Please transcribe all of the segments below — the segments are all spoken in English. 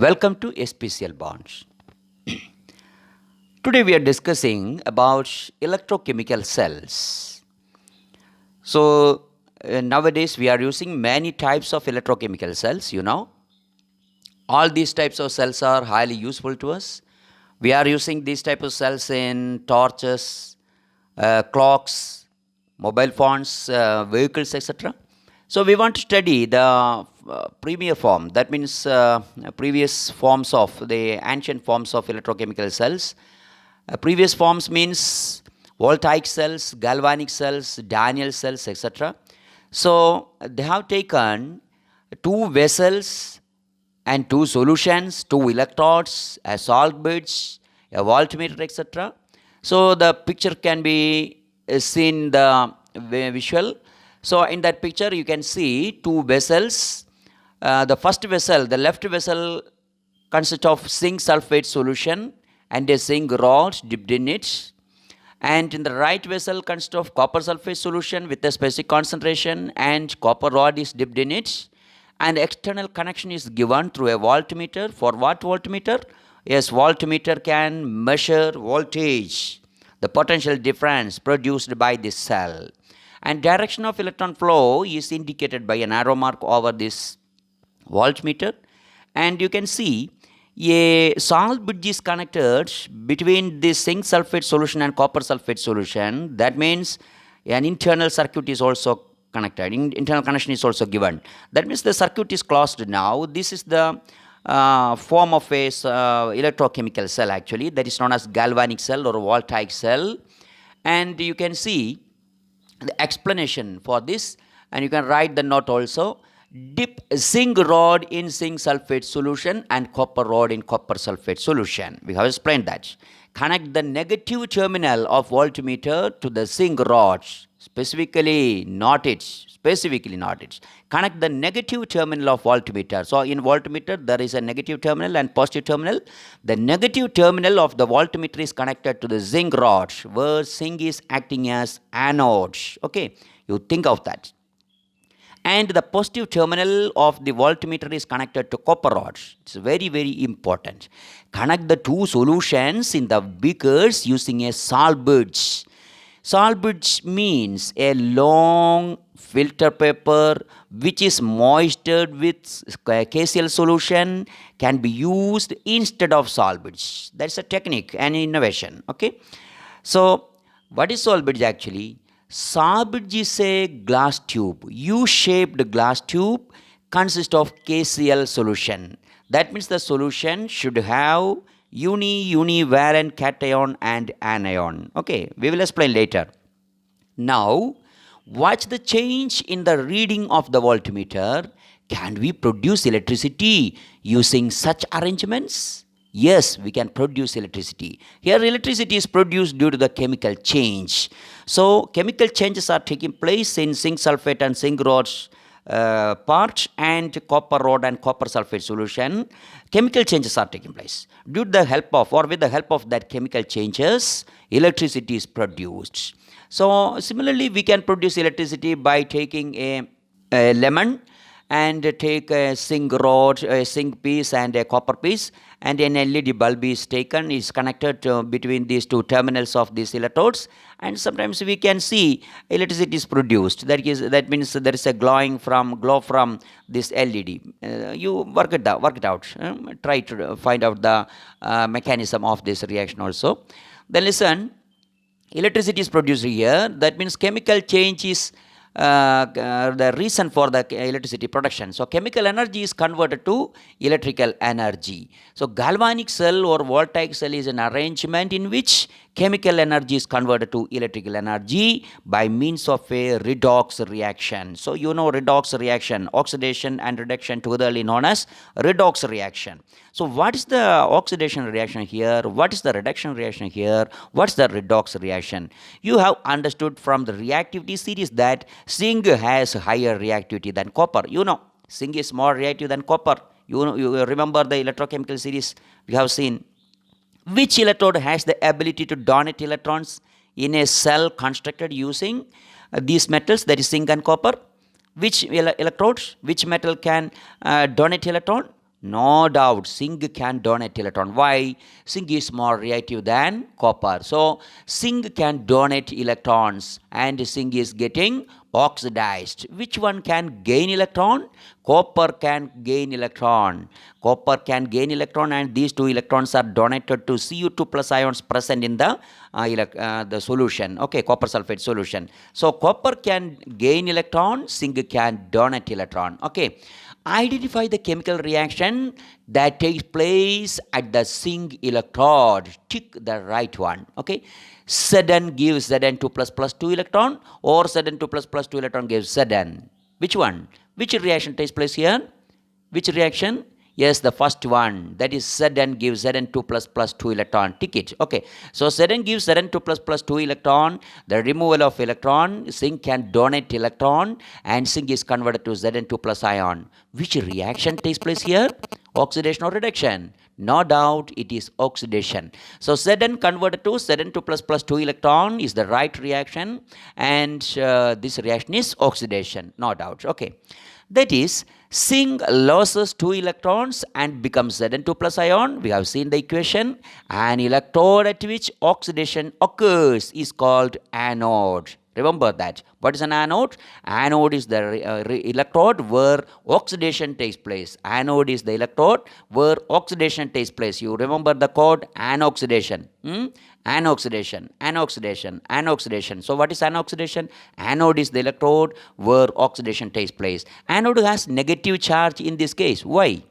Welcome to SPCL Bonds. Today we are discussing about electrochemical cells. Nowadays we are using many types of electrochemical cells, All these types of cells are highly useful to us. We are using these type of cells in torches, clocks, mobile phones, vehicles, etc. So we want to study the premier form, that means previous forms of the ancient forms of electrochemical cells. Previous forms means voltaic cells, galvanic cells, Daniell cells, etc. So they have taken two vessels and two solutions, two electrodes, a salt bridge, a voltmeter, etc. So the picture can be seen the visual. So in that picture you can see two vessels. The first vessel, the left vessel, consists of zinc sulfate solution and a zinc rod dipped in it. And in the right vessel consists of copper sulfate solution with a specific concentration and copper rod is dipped in it. And external connection is given through a voltmeter. For what voltmeter? Yes, voltmeter can measure voltage, the potential difference produced by this cell. And direction of electron flow is indicated by an arrow mark over this voltmeter. And you can see a salt bridge is connected between this zinc sulfate solution and copper sulfate solution. That means an internal circuit is also connected. Internal connection is also given. That means the circuit is closed now. This is the form of a electrochemical cell actually, that is known as galvanic cell or voltaic cell. And you can see the explanation for this, and you can write the note also. Dip zinc rod in zinc sulfate solution and copper rod in copper sulfate solution. We have explained that. Connect the negative terminal of voltmeter to the zinc rod. Specifically not it. Connect the negative terminal of voltmeter. So in voltmeter there is a negative terminal and positive terminal. The negative terminal of the voltmeter is connected to the zinc rod, where zinc is acting as anode. Okay, you think of that. And the positive terminal of the voltmeter is connected to copper rod. It's very, very important. Connect the two solutions in the beakers using a salt bridge. Salt bridge means a long filter paper which is moistured with KCl solution can be used instead of salt bridge. That's a technique and innovation. Okay. So what is salt bridge actually? Salt bridge is a glass tube, U-shaped glass tube, consists of KCl solution. That means the solution should have univalent cation and anion. Okay, we will explain later. Now, watch the change in the reading of the voltmeter. Can we produce electricity using such arrangements? Yes, we can produce electricity. Here electricity is produced due to the chemical change. So chemical changes are taking place in zinc sulfate and zinc rods part and copper rod and copper sulfate solution. Chemical changes are taking place. Due to the help of or with the help of that chemical changes, electricity is produced. So similarly, we can produce electricity by taking a lemon and take a zinc rod, a zinc piece and a copper piece, and an LED bulb is taken, is connected between these two terminals of these electrodes, and sometimes we can see electricity is produced. That means there is a glow from this LED. You work it out. Try to find out the mechanism of this reaction also. Then listen, electricity is produced here. That means chemical change is the reason for the electricity production. So chemical energy is converted to electrical energy. So galvanic cell or voltaic cell is an arrangement in which chemical energy is converted to electrical energy by means of a redox reaction. So you know redox reaction, oxidation and reduction togetherly known as redox reaction. So what is the oxidation reaction here? What is the reduction reaction here? What's the redox reaction? You have understood from the reactivity series that zinc has higher reactivity than copper. Zinc is more reactive than copper. You remember the electrochemical series we have seen. Which electrode has the ability to donate electrons in a cell constructed using these metals, that is zinc and copper? Which electrodes, which metal can donate electron? No doubt, zinc can donate electron. Why? Zinc is more reactive than copper. So, zinc can donate electrons and zinc is getting oxidized. Which one can gain electron? Copper can gain electron. Copper can gain electron and these two electrons are donated to Cu2 plus ions present in the solution. Okay, copper sulfate solution. So, copper can gain electron, zinc can donate electron. Okay. Identify the chemical reaction that takes place at the zinc electrode. Tick the right one. Okay. Zn gives Zn2 plus 2 electron, or Zn2 plus 2 electron gives Zn. Which one? Which reaction takes place here? Which reaction? Yes, the first one. That is Zn gives Zn2 plus 2 electron. Tick it. Okay. So Zn gives Zn2 plus 2 electron. The removal of electron, zinc can donate electron and zinc is converted to Zn2 plus ion. Which reaction takes place here? Oxidation or reduction? No doubt it is oxidation. So Zn converted to Zn2 plus 2 electron is the right reaction, and this reaction is oxidation. No doubt. Okay. That is, zinc loses 2 electrons and becomes Zn2 plus ion. We have seen the equation. An electrode at which oxidation occurs is called anode. Remember that. What is an anode? Anode is the electrode where oxidation takes place. Anode is the electrode where oxidation takes place. You remember the code anoxidation. Anoxidation, anoxidation, anoxidation. So what is anoxidation? Anode is the electrode where oxidation takes place. Anode has negative charge in this case. Why?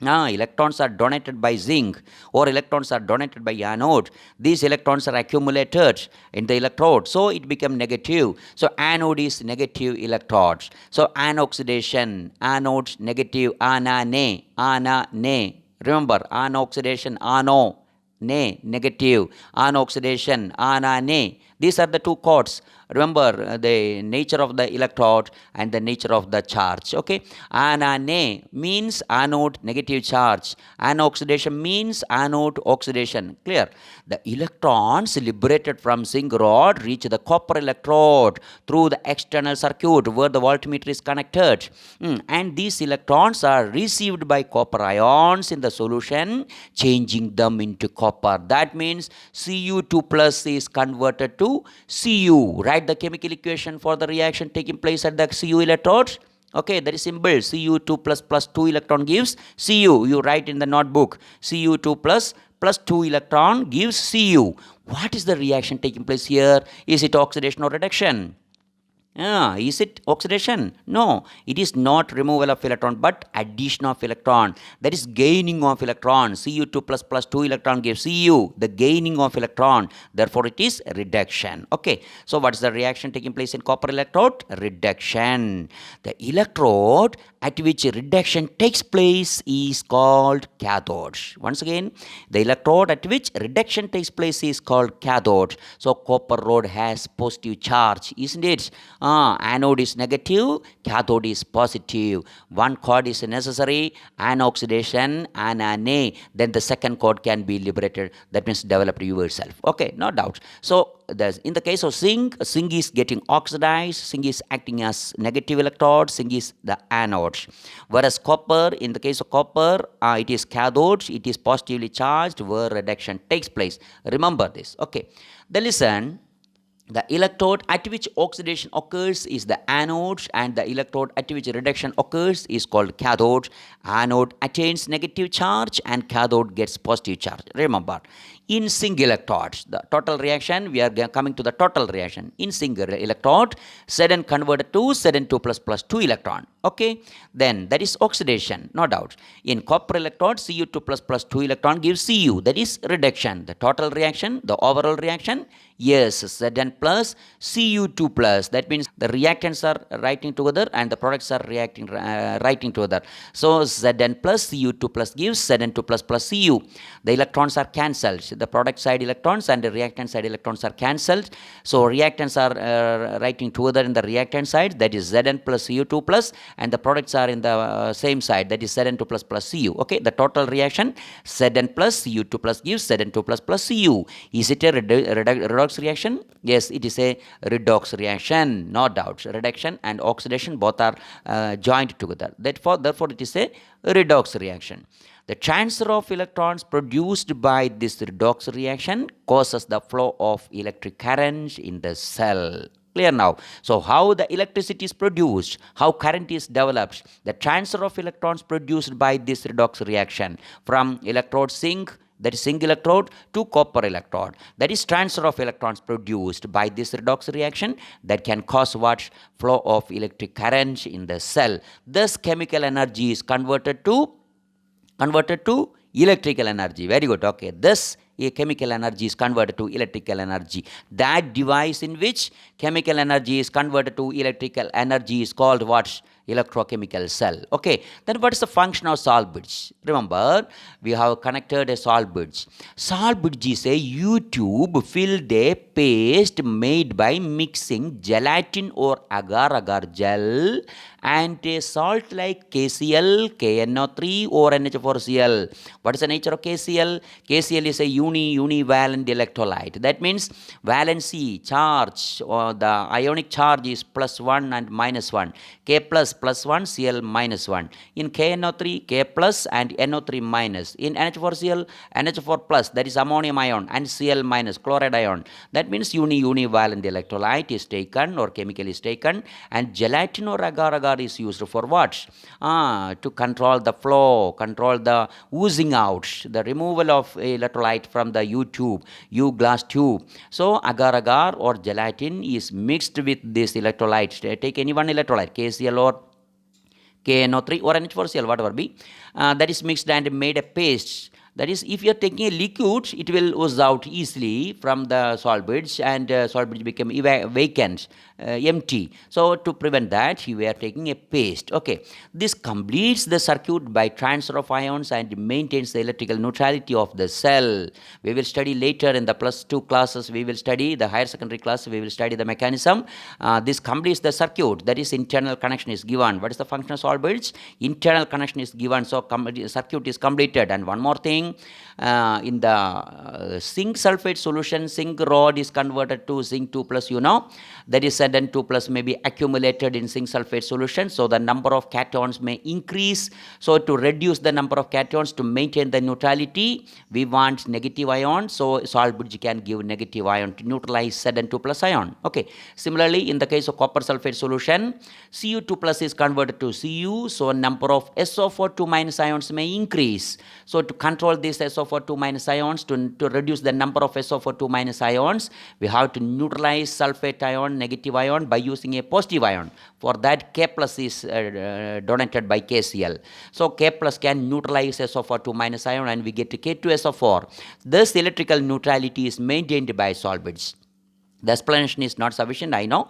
Electrons are donated by zinc or electrons are donated by anode. These electrons are accumulated in the electrode, so it becomes negative. So anode is negative electrodes. So anoxidation, anode negative, ana ne. Remember, anoxidation, ano ne, negative, anoxidation, ana ne. These are the two codes. Remember the nature of the electrode and the nature of the charge. Okay. Ana means anode negative charge. Anoxidation means anode oxidation. Clear? The electrons liberated from zinc rod reach the copper electrode through the external circuit where the voltmeter is connected. And these electrons are received by copper ions in the solution, changing them into copper. That means Cu2 plus is converted to Cu. Write the chemical equation for the reaction taking place at the Cu electrode. Okay, that is simple. Cu2 plus 2 electron gives Cu. You write in the notebook. Cu2 plus 2 electron gives Cu. What is the reaction taking place here? Is it oxidation or reduction? Is it oxidation? No, it is not removal of electron but addition of electron. That is gaining of electron. Cu2 plus 2 electron gives Cu, the gaining of electron. Therefore, it is reduction. Okay, so what is the reaction taking place in copper electrode? Reduction. The electrode at which reduction takes place is called cathode. Once again, the electrode at which reduction takes place is called cathode. So, copper rod has positive charge, isn't it? Anode is negative, cathode is positive. One cord is necessary, anoxidation, ana. Then the second cord can be liberated. That means developed yourself. Okay, no doubt. So, in the case of zinc is getting oxidized, zinc is acting as negative electrode, zinc is the anode. Whereas copper, in the case of copper, it is cathode, it is positively charged where reduction takes place. Remember this. Okay. Then listen. The electrode at which oxidation occurs is the anode, and the electrode at which reduction occurs is called cathode. Anode attains negative charge and cathode gets positive charge. Remember, in zinc electrodes, the total reaction, we are coming to the total reaction. In zinc electrode, Zn converted to Zn2 plus 2 electron. Okay, then that is oxidation, no doubt. In copper electrode, Cu2 plus 2 electron gives Cu, that is reduction. The total reaction, the overall reaction, yes, Zn plus Cu2 plus. That means the reactants are writing together and the products are writing together. So Zn plus Cu2 plus gives Zn2 plus Cu. The electrons are cancelled. the product side electrons and the reactant side electrons are cancelled. So reactants are writing together in the reactant side, that is Zn plus Cu2 plus, and the products are in the same side, that is Zn2 plus plus Cu. Okay, the total reaction Zn plus Cu2 plus gives Zn2 plus plus Cu. Is it a redox reaction? Yes, it is a redox reaction, no doubt. Reduction and oxidation both are joined together. Therefore, it is a redox reaction. The transfer of electrons produced by this redox reaction causes the flow of electric current in the cell. Clear now? So how the electricity is produced, how current is developed, the transfer of electrons produced by this redox reaction from electrode zinc, that is zinc electrode, to copper electrode, that is transfer of electrons produced by this redox reaction that can cause what? Flow of electric current in the cell. Thus chemical energy is converted to electrical energy. Very good. Okay, thus a chemical energy is converted to electrical energy. That device in which chemical energy is converted to electrical energy is called what? Electrochemical cell. Okay, then what is the function of salt bridge? Remember, we have connected a salt bridge. Salt bridge is a U-tube filled a paste made by mixing gelatin or agar-agar gel and a salt like KCl, KNO3 or NH4Cl. What is the nature of KCl? KCl is a univalent electrolyte. That means valency charge or the ionic charge is +1 and -1. K plus +1, Cl -1. In KNO3, K plus and NO3 minus. In NH4Cl, NH4 plus, that is ammonium ion, and Cl minus, chloride ion. That means univalent electrolyte is taken or chemical is taken, and gelatin or agar-agar is used for what? To control the flow, control the oozing out, the removal of electrolyte from the U-tube, U-glass tube. So agar-agar or gelatin is mixed with this electrolyte. Take any one electrolyte, KCl or KNO3 or NH4Cl, whatever be, that is mixed and made a paste. That is, if you are taking a liquid, it will ooze out easily from the salt bridge, and salt bridge become vacant, empty. So to prevent that, we are taking a paste. Okay, this completes the circuit by transfer of ions and maintains the electrical neutrality of the cell. We will study later in the +2 classes. We will study the higher secondary class. We will study the mechanism. This completes the circuit. That is, internal connection is given. What is the function of salt bridge? Internal connection is given, so circuit is completed. And one more thing. In the zinc sulfate solution, zinc rod is converted to zinc 2 plus, that is Zn 2 plus may be accumulated in zinc sulfate solution, so the number of cations may increase. So to reduce the number of cations, to maintain the neutrality, we want negative ion, so salt bridge can give negative ion to neutralize Zn 2 plus ion. Okay, similarly in the case of copper sulfate solution, Cu2 plus is converted to Cu, so number of SO4 2 minus ions may increase. So to control these SO4 2 minus ions, to reduce the number of SO4 2 minus ions, we have to neutralize sulfate ion, negative ion, by using a positive ion. For that, K plus is donated by KCl. So K plus can neutralize SO4 2 minus ion, and we get K2SO4. Thus electrical neutrality is maintained by salt bridge. The explanation is not sufficient, I know.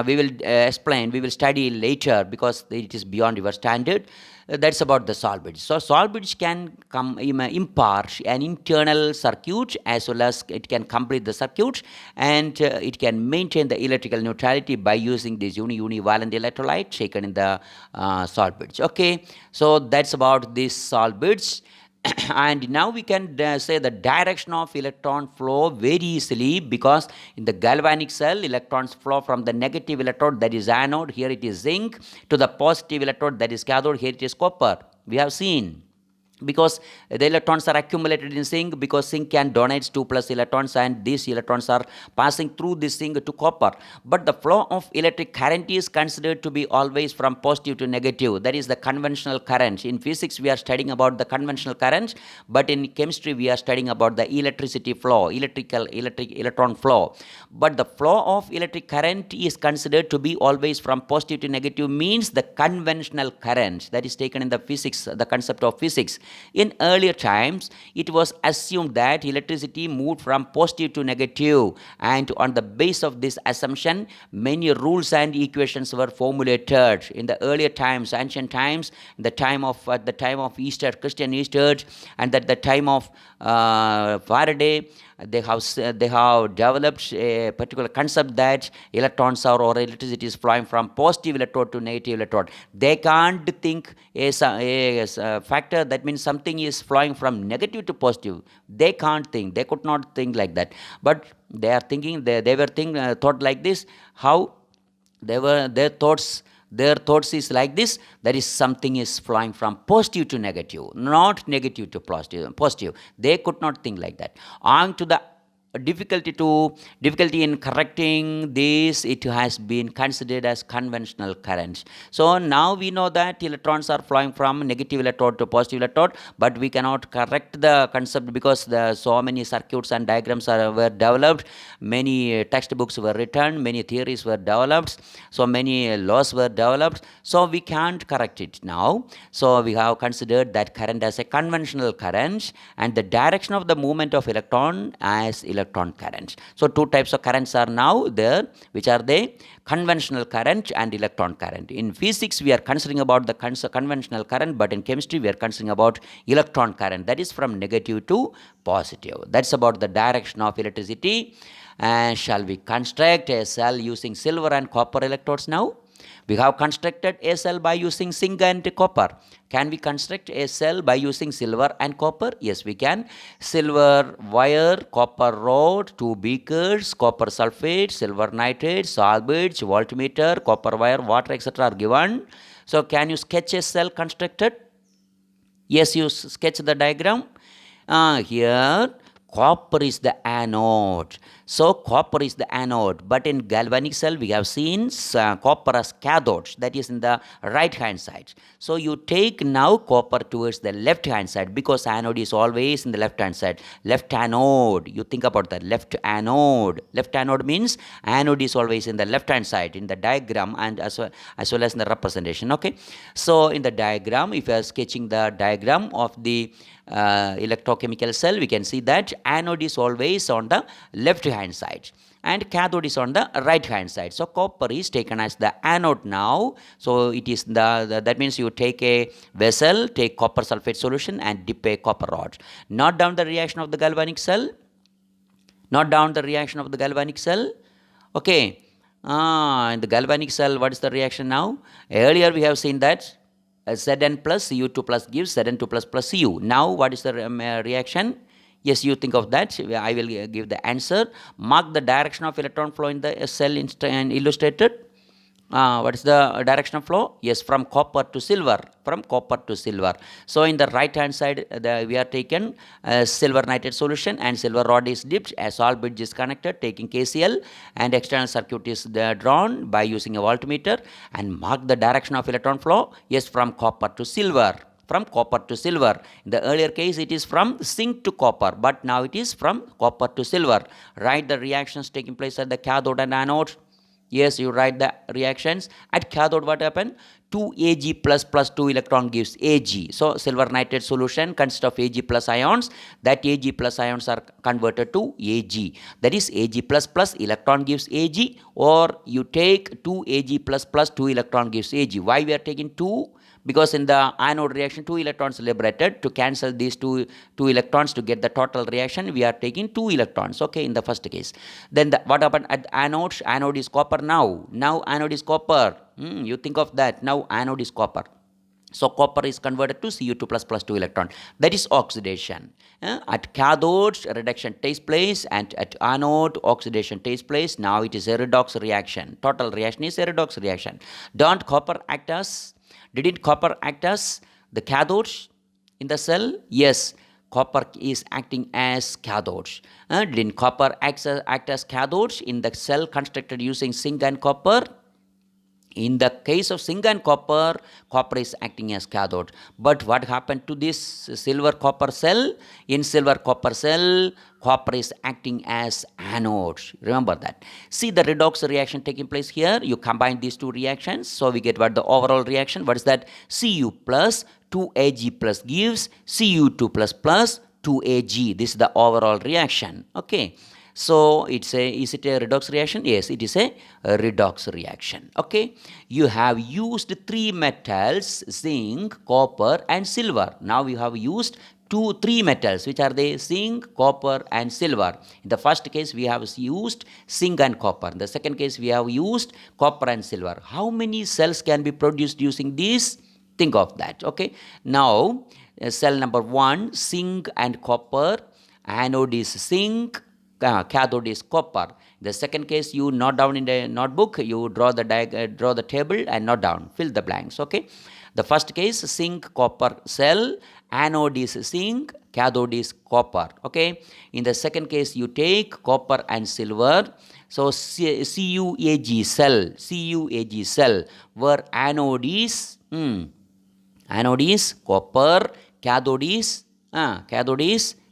We will explain, we will study later because it is beyond your standard. That's about the salt bridge. So salt bridge can impart an internal circuit as well as it can complete the circuit, and it can maintain the electrical neutrality by using this univalent electrolyte taken in the salt bridge. Okay, so that's about this salt bridge. And now we can say the direction of electron flow very easily, because in the galvanic cell, electrons flow from the negative electrode, that is anode, here it is zinc, to the positive electrode, that is cathode, here it is copper. We have seen. Because the electrons are accumulated in zinc, because zinc can donate 2 plus electrons, and these electrons are passing through this zinc to copper. But the flow of electric current is considered to be always from positive to negative. That is the conventional current. In physics, we are studying about the conventional current, but in chemistry, we are studying about the electricity flow, electric electron flow. But the flow of electric current is considered to be always from positive to negative, means the conventional current that is taken in the physics, the concept of physics. In earlier times, it was assumed that electricity moved from positive to negative, and on the basis of this assumption, many rules and equations were formulated. In the earlier times, ancient times, at the time of Easter, Christian Easter, and at the time of Faraday, they have developed a particular concept that electrons or electricity is flowing from positive electrode to negative electrode. They can't think a factor that means something is flowing from negative to positive. They can't think. They could not think like that. But they are thinking. They were thought like this. How they were their thoughts is like this, that is something is flowing from positive to negative, not negative to positive. They could not think like that. On to the difficulty in correcting this, it has been considered as conventional currents. So now we know that electrons are flowing from negative electrode to positive electrode, but we cannot correct the concept because so many circuits and diagrams were developed, many textbooks were written, many theories were developed, so many laws were developed, so we can't correct it now. So we have considered that current as a conventional current and the direction of the movement of electron as electron currents. So two types of currents are now there, which are they? Conventional current and electron current. In physics, we are considering about the conventional current, but in chemistry, we are considering about electron current. That is from negative to positive. That's about the direction of electricity. And shall we construct a cell using silver and copper electrodes now? We have constructed a cell by using zinc and copper. Can we construct a cell by using silver and copper? Yes, we can. Silver wire, copper rod, 2 beakers, copper sulfate, silver nitrate, salvage, voltmeter, copper wire, water, etc. are given. So, can you sketch a cell constructed? Yes, you sketch the diagram. Here, copper is the anode. So copper is the anode, but in galvanic cell we have seen copper as cathodes, that is in the right hand side. So you take now copper towards the left hand side because anode is always in the left hand side. Left anode, you think about that, left anode. Left anode means anode is always in the left hand side in the diagram and as well as in the representation. Okay, so in the diagram, if you are sketching the diagram of the electrochemical cell, we can see that anode is always on the left hand side and cathode is on the right hand side. So copper is taken as the anode now. So it is that means you take a vessel, take copper sulfate solution and dip a copper rod. Note down the reaction of the galvanic cell. Note down the reaction of the galvanic cell. Okay. In the galvanic cell, what is the reaction now? Earlier we have seen that Zn plus Cu2 plus gives Zn2 plus plus Cu. Now what is the reaction? Yes, you think of that. I will give the answer. Mark the direction of electron flow in the cell illustrated. What is the direction of flow? Yes, from copper to silver. From copper to silver. So in the right hand side, we are taken silver nitrate solution and silver rod is dipped. A salt bridge is connected, taking KCl, and external circuit is drawn by using a voltmeter. And mark the direction of electron flow. Yes, from copper to silver. From copper to silver. In the earlier case, it is from zinc to copper, but now it is from copper to silver. Write the reactions taking place at the cathode and anode. Yes, you write the reactions. At cathode, what happened? 2 Ag plus plus 2 electron gives Ag. So, silver nitrate solution consists of Ag plus ions. That Ag plus ions are converted to Ag. That is Ag plus plus electron gives Ag, or you take 2 Ag plus plus 2 electron gives Ag. Why we are taking 2? Because in the anode reaction, 2 electrons liberated. To cancel these two electrons to get the total reaction, we are taking 2 electrons, okay, in the first case. Then what happened at anode? Anode is copper now. Now anode is copper. You think of that. Now anode is copper. So copper is converted to Cu2 plus plus 2 electron. That is oxidation. At cathode, reduction takes place, and at anode, oxidation takes place. Now it is a redox reaction. Total reaction is a redox reaction. Didn't copper act as the cathode in the cell? Yes, copper is acting as cathode. Didn't copper act as cathode in the cell constructed using zinc and copper? In the case of zinc and copper, copper is acting as cathode. But what happened to this silver copper cell? In silver copper cell, copper is acting as anode. Remember that. See the redox reaction taking place here. You combine these two reactions, so we get what the overall reaction. What is that? Cu plus 2Ag plus gives Cu2 plus 2Ag. This is the overall reaction. Okay. So is it a redox reaction? Yes, it is a redox reaction. Okay. You have used three metals, zinc, copper and silver. Now we have used three metals. Which are they? Zinc, copper and silver. In the first case we have used zinc and copper. In the second case we have used copper and silver. How many cells can be produced using these? Think of that. Okay. Now cell number 1, zinc and copper. Anode is zinc, cathode is copper. The second case, you note down in the notebook, you draw the table and note down, fill the blanks. Okay. The first case, zinc copper cell, anode is zinc, cathode is copper. Okay. In the second case, you take copper and silver. So CuAg cell, where anode is copper, cathode is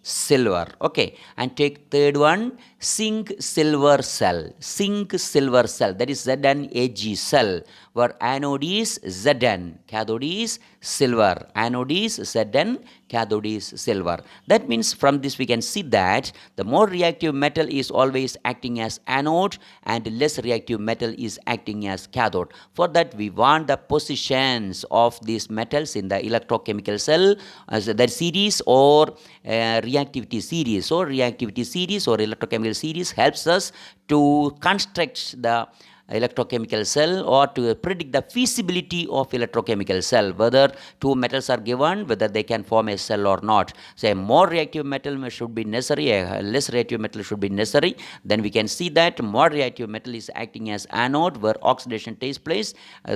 silver. Okay. And take third one, zinc silver cell, that is ZnAg cell, where anode is Zn, cathode is silver. Anode is Zn, cathode is silver. That means from this we can see that the more reactive metal is always acting as anode and less reactive metal is acting as cathode. For that we want the positions of these metals in the electrochemical cell as that series or reactivity series. So reactivity series or electrochemical series helps us to construct the electrochemical cell or to predict the feasibility of electrochemical cell, whether two metals are given, whether they can form a cell or not. So a more reactive metal should be necessary, a less reactive metal should be necessary. Then we can see that more reactive metal is acting as anode, where oxidation takes place,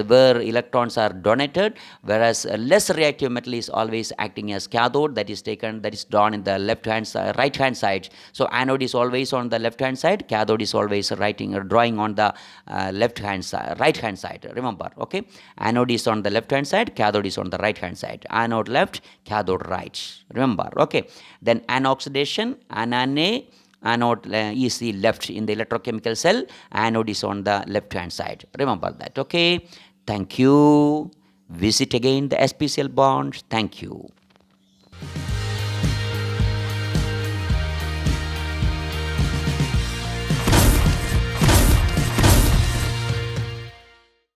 where electrons are donated, whereas less reactive metal is always acting as cathode, that is drawn in the right hand side. So anode is always on the left hand side, cathode is always drawing on the right hand side. Remember, okay, anode is on the left hand side, cathode is on the right hand side. Anode left, cathode right. Remember, okay. Then anoxidation, anode is the left in the electrochemical cell, anode is on the left hand side. Remember that. Okay. Thank you. Visit again the SPCL bond. Thank you.